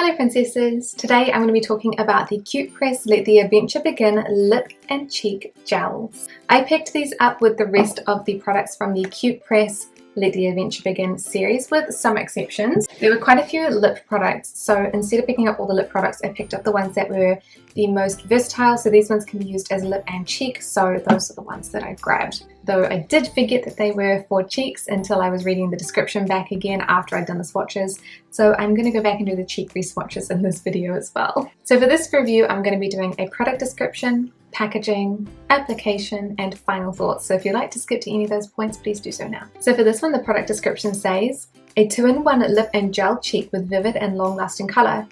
Hello princesses! Today I'm going to be talking about the Cute Press Let the Adventure Begin Lip and Cheek Gels. I picked these up with the rest of the products from the Cute Press Let the Adventure Begin series with some exceptions. There were quite a few lip products, so instead of picking up all the lip products I picked up the ones that were the most versatile, so these ones can be used as lip and cheek, so those are the ones that I grabbed. Though I did forget that they were for cheeks until I was reading the description back again after I'd done the swatches, so I'm going to go back and do the cheek re-swatches in this video as well. So for this review I'm going to be doing a product description, packaging, application, and final thoughts. So if you'd like to skip to any of those points, please do so now. So for this one, the product description says, a 2-in-1 lip and gel cheek with vivid and long-lasting colour.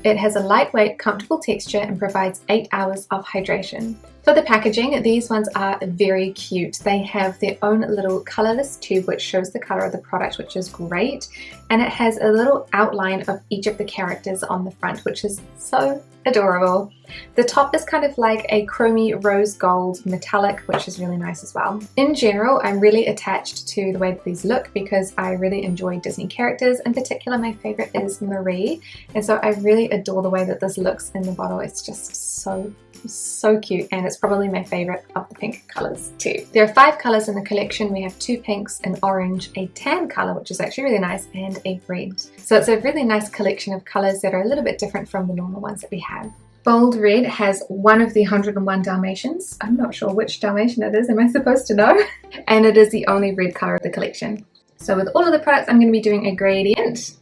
It has a lightweight, comfortable texture and provides 8 hours of hydration. For the packaging, these ones are very cute. They have their own little colourless tube which shows the colour of the product, which is great, and it has a little outline of each of the characters on the front, which is so adorable. The top is kind of like a chromy rose gold metallic, which is really nice as well. In general, I'm really attached to the way that these look because I really enjoy Disney characters. In particular, my favourite is Marie, and so I really adore the way that this looks in the bottle. It's just so cute, and it's probably my favourite of the pink colours too. There are 5 colours in the collection. We have 2 pinks, an orange, a tan colour which is actually really nice, and a red. So it's a really nice collection of colours that are a little bit different from the normal ones that we have. Bold red has one of the 101 Dalmatians. I'm not sure which Dalmatian it is, am I supposed to know? And it is the only red colour of the collection. So with all of the products I'm going to be doing a gradient.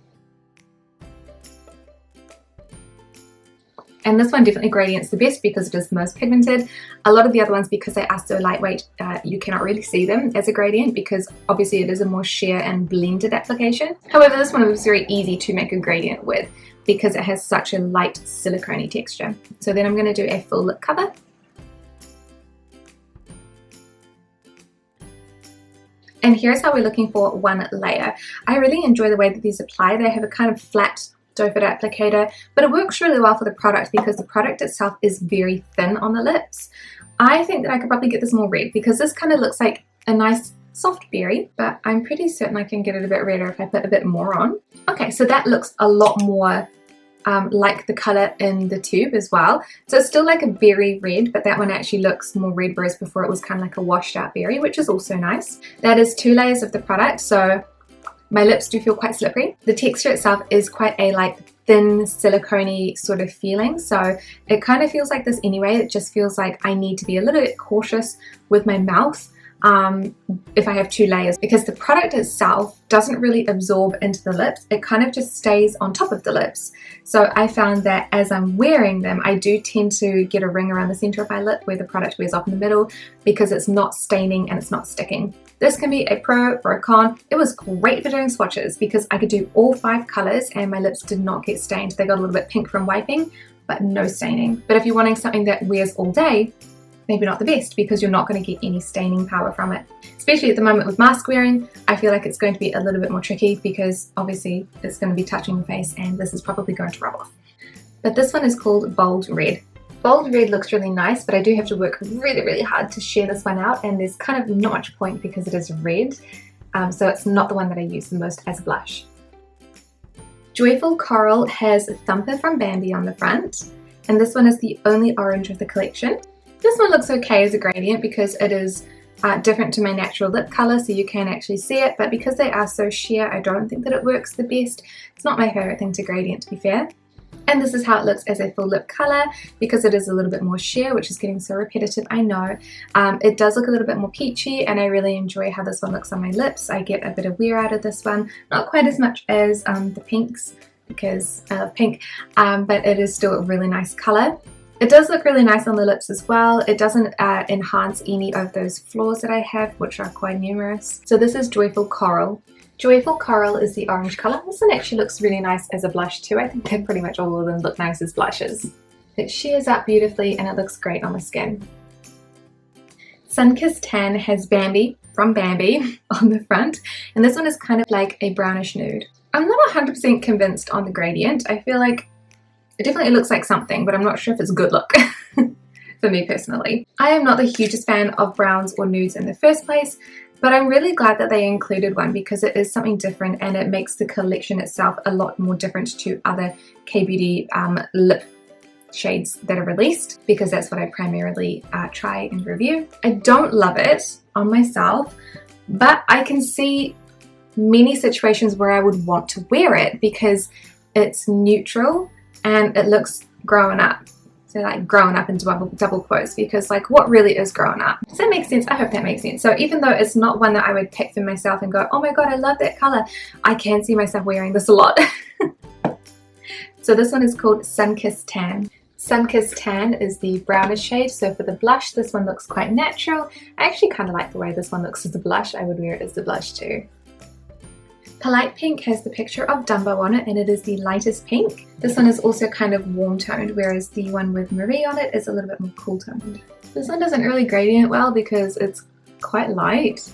And this one definitely gradients the best because it is the most pigmented. A lot of the other ones, because they are so lightweight, you cannot really see them as a gradient because obviously it is a more sheer and blended application. However, this one was very easy to make a gradient with because it has such a light silicone texture. So then I'm going to do a full lip cover. And here's how we're looking for one layer. I really enjoy the way that these apply. They have a kind of flat doe foot applicator, but it works really well for the product because the product itself is very thin on the lips. I think that I could probably get this more red because this kind of looks like a nice soft berry, but I'm pretty certain I can get it a bit redder if I put a bit more on. Okay, so that looks a lot more like the colour in the tube as well. So it's still like a berry red, but that one actually looks more red, whereas before it was kind of like a washed out berry, which is also nice. That is 2 layers of the product, so my lips do feel quite slippery. The texture itself is quite a like thin silicone-y sort of feeling, so it kind of feels like this anyway. It just feels like I need to be a little bit cautious with my mouth if I have 2 layers, because the product itself doesn't really absorb into the lips. It kind of just stays on top of the lips. So I found that as I'm wearing them, I do tend to get a ring around the center of my lip where the product wears off in the middle because it's not staining and it's not sticking. This can be a pro or a con. It was great for doing swatches because I could do all 5 colors and my lips did not get stained. They got a little bit pink from wiping, but no staining. But if you're wanting something that wears all day, maybe not the best because you're not going to get any staining power from it. Especially at the moment with mask wearing, I feel like it's going to be a little bit more tricky because obviously it's going to be touching the face and this is probably going to rub off. But this one is called Bold Red. Bold Red looks really nice, but I do have to work really hard to share this one out, and there's kind of not much point because it is red, so it's not the one that I use the most as a blush. Joyful Coral has Thumper from Bambi on the front, and this one is the only orange of the collection. This one looks okay as a gradient because it is different to my natural lip colour, so you can actually see it, but because they are so sheer, I don't think that it works the best. It's not my favourite thing to gradient, to be fair. And this is how it looks as a full lip colour because it is a little bit more sheer, which is getting so repetitive, I know. It does look a little bit more peachy, and I really enjoy how this one looks on my lips. I get a bit of wear out of this one, not quite as much as the pinks because I love pink, but it is still a really nice colour. It does look really nice on the lips as well. It doesn't enhance any of those flaws that I have, which are quite numerous. So this is Joyful Coral. Joyful Coral is the orange colour. This one actually looks really nice as a blush too. I think that pretty much all of them look nice as blushes. It sheers up beautifully and it looks great on the skin. Sunkissed Tan has Bambi from Bambi on the front, and this one is kind of like a brownish nude. I'm not 100% convinced on the gradient. I feel like it definitely looks like something, but I'm not sure if it's a good look for me personally. I am not the hugest fan of browns or nudes in the first place, But I'm really glad that they included one because it is something different and it makes the collection itself a lot more different to other Kbeauty lip shades that are released, because that's what I primarily try and review. I don't love it on myself, but I can see many situations where I would want to wear it because it's neutral and it looks grown up. So like grown up in double quotes, because like what really is grown up? Does that make sense? I hope that makes sense. So even though it's not one that I would pick for myself and go, oh my god, I love that color, I can see myself wearing this a lot. So this one is called Sunkissed Tan. Sunkissed Tan is the brownish shade. So for the blush, this one looks quite natural. I actually kind of like the way this one looks as the blush. I would wear it as the blush too. Polite Pink has the picture of Dumbo on it and it is the lightest pink. This one is also kind of warm toned, whereas the one with Marie on it is a little bit more cool toned. This one doesn't really gradient well because it's quite light,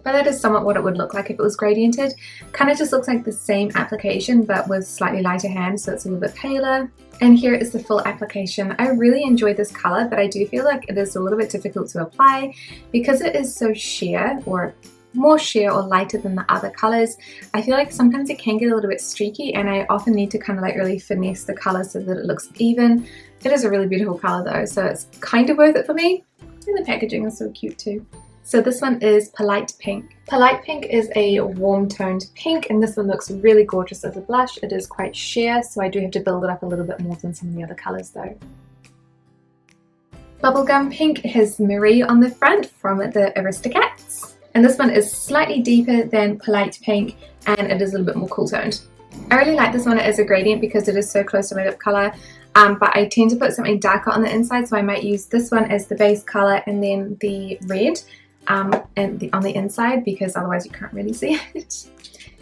but that is somewhat what it would look like if it was gradiented. Kind of just looks like the same application but with slightly lighter hands, so it's a little bit paler. And here is the full application. I really enjoy this color, but I do feel like it is a little bit difficult to apply because it is so sheer, or more sheer or lighter than the other colors. I feel like sometimes it can get a little bit streaky and I often need to kind of like really finesse the color so that it looks even. It is a really beautiful color though, so it's kind of worth it for me. And the packaging is so cute too. So this one is Polite Pink. Polite Pink is a warm toned pink and this one looks really gorgeous as a blush. It is quite sheer, so I do have to build it up a little bit more than some of the other colors though. Bubblegum Pink has Marie on the front from the Aristocats. And this one is slightly deeper than Polite Pink and it is a little bit more cool toned. I really like this one as a gradient because it is so close to my lip color, but I tend to put something darker on the inside, so I might use this one as the base color and then the red on the inside, because otherwise you can't really see it.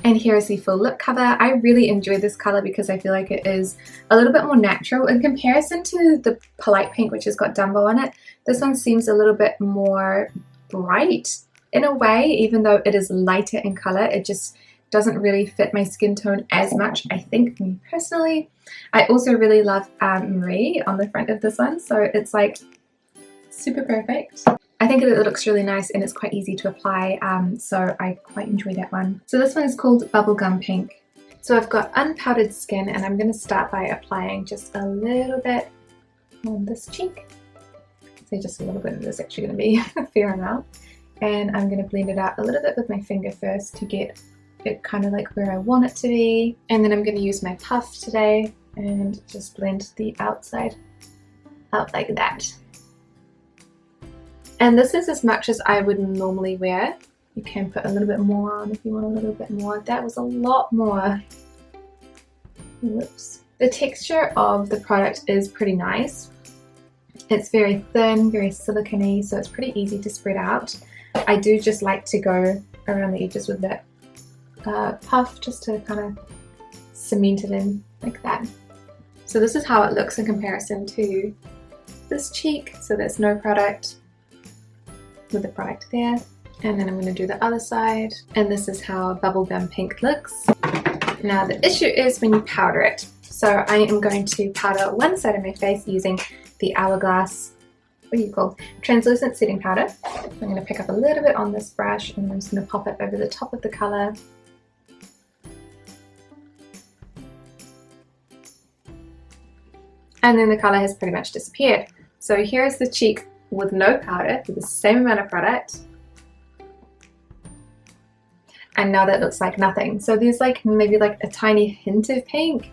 And here is the full lip cover. I really enjoy this color because I feel like it is a little bit more natural in comparison to the Polite Pink, which has got Dumbo on it. This one seems a little bit more bright in a way, even though it is lighter in color. It just doesn't really fit my skin tone as much, I think, me personally. I also really love Marie on the front of this one, so it's like super perfect. I think it looks really nice and it's quite easy to apply, so I quite enjoy that one. So this one is called Bubblegum Pink. So I've got unpowdered skin and I'm going to start by applying just a little bit on this cheek. So just a little bit, there's actually going to be a fair amount. And I'm going to blend it out a little bit with my finger first to get it kind of like where I want it to be. And then I'm going to use my puff today and just blend the outside out like that. And this is as much as I would normally wear. You can put a little bit more on if you want a little bit more. That was a lot more. Whoops. The texture of the product is pretty nice. It's very thin, very silicone-y, so it's pretty easy to spread out. I do just like to go around the edges with that puff just to kind of cement it in like that. So this is how it looks in comparison to this cheek. So there's no product with the product there. And then I'm going to do the other side. And this is how Bubblegum Pink looks. Now the issue is when you powder it. So I am going to powder one side of my face using the Hourglass, what do you call, translucent setting powder. I'm going to pick up a little bit on this brush and I'm just going to pop it over the top of the colour. And then the colour has pretty much disappeared. So here is the cheek with no powder, with the same amount of product. And now that looks like nothing. So there's like maybe like a tiny hint of pink,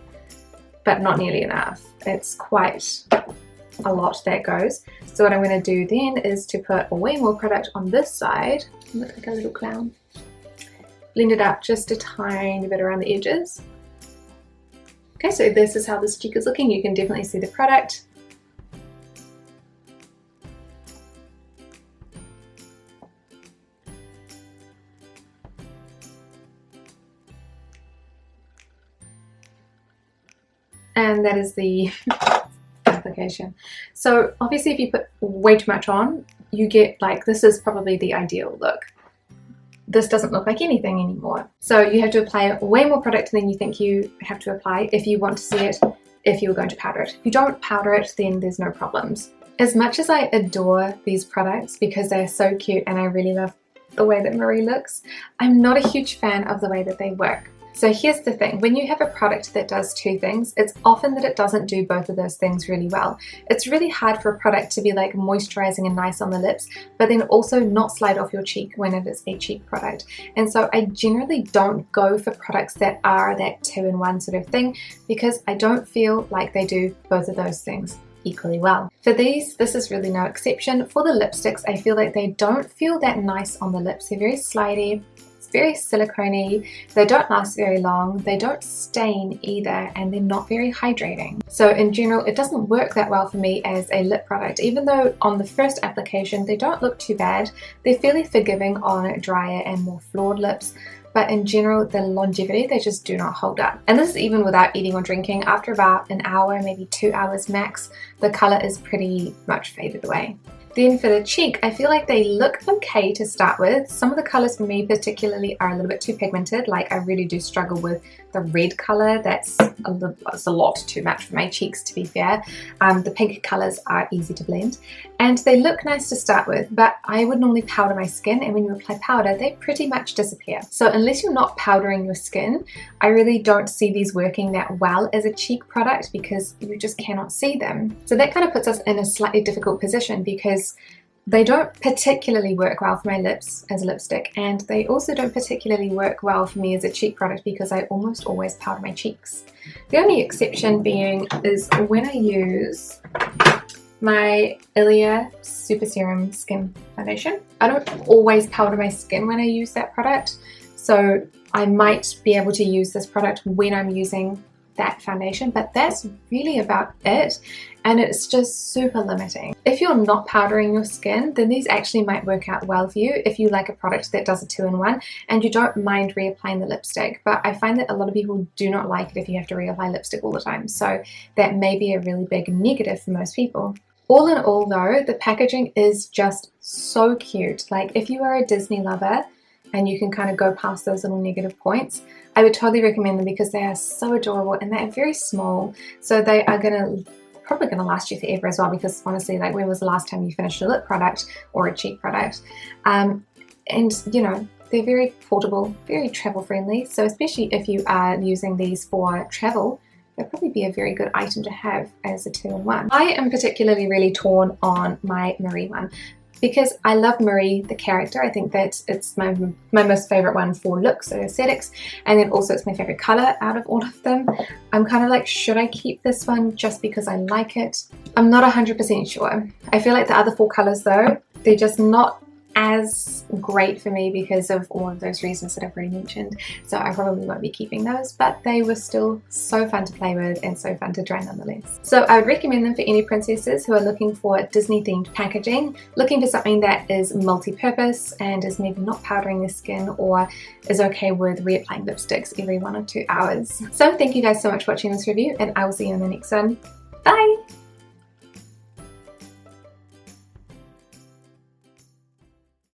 but not nearly enough. It's quite a lot that goes. So what I'm going to do then is to put way more product on this side. Look like a little clown. Blend it out just a tiny bit around the edges. Okay, so this is how this cheek is looking. You can definitely see the product. And that is the application. So obviously if you put way too much on, you get like, this is probably the ideal look. This doesn't look like anything anymore. So you have to apply way more product than you think you have to apply if you want to see it, if you were going to powder it. If you don't powder it, then there's no problems. As much as I adore these products because they're so cute and I really love the way that Marie looks. I'm not a huge fan of the way that they work. So here's the thing, when you have a product that does two things, it's often that it doesn't do both of those things really well. It's really hard for a product to be like moisturizing and nice on the lips, but then also not slide off your cheek when it is a cheek product. And so I generally don't go for products that are that two-in-one sort of thing, because I don't feel like they do both of those things equally well. For these, this is really no exception. For the lipsticks, I feel like they don't feel that nice on the lips. They're very slidey, very silicone-y, they don't last very long, they don't stain either, and they're not very hydrating. So in general, it doesn't work that well for me as a lip product, even though on the first application they don't look too bad. They're fairly forgiving on drier and more flawed lips, but in general, the longevity, they just do not hold up. And this is even without eating or drinking. After about an hour, maybe 2 hours max, the color is pretty much faded away. Then for the cheek, I feel like they look okay to start with. Some of the colors for me particularly are a little bit too pigmented. Like I really do struggle with the red color. That's a lot too much for my cheeks, to be fair. The pink colors are easy to blend. And they look nice to start with, but I would normally powder my skin, and when you apply powder, they pretty much disappear. So unless you're not powdering your skin, I really don't see these working that well as a cheek product, because you just cannot see them. So that kind of puts us in a slightly difficult position, because they don't particularly work well for my lips as a lipstick, and they also don't particularly work well for me as a cheek product, because I almost always powder my cheeks. The only exception being is when I use my Ilia Super Serum Skin Foundation. I don't always powder my skin when I use that product, so I might be able to use this product when I'm using that foundation, but that's really about it, and it's just super limiting. If you're not powdering your skin, then these actually might work out well for you if you like a product that does a two-in-one and you don't mind reapplying the lipstick. But I find that a lot of people do not like it if you have to reapply lipstick all the time, so that may be a really big negative for most people. All in all though, the packaging is just so cute. Like if you are a Disney lover and you can kind of go past those little negative points, I would totally recommend them, because they are so adorable and they are very small, so they are probably gonna last you forever as well, because honestly, like, when was the last time you finished a lip product or a cheek product? And you know, they're very portable, very travel friendly, so especially if you are using these for travel, they'll probably be a very good item to have as a two-in-one. I am particularly really torn on my Marie one, because I love Marie the character. I think that it's my most favorite one for looks and aesthetics, and then also it's my favorite color out of all of them. I'm kind of like, should I keep this one just because I like it? I'm not 100% sure. I feel like the other 4 colors though, they're just not as great for me because of all of those reasons that I've already mentioned, so I probably won't be keeping those, but they were still so fun to play with and so fun to try nonetheless. So I would recommend them for any princesses who are looking for Disney themed packaging, looking for something that is multi-purpose and is maybe not powdering the skin, or is okay with reapplying lipsticks every 1 or 2 hours. So thank you guys so much for watching this review, and I will see you in the next one. Bye!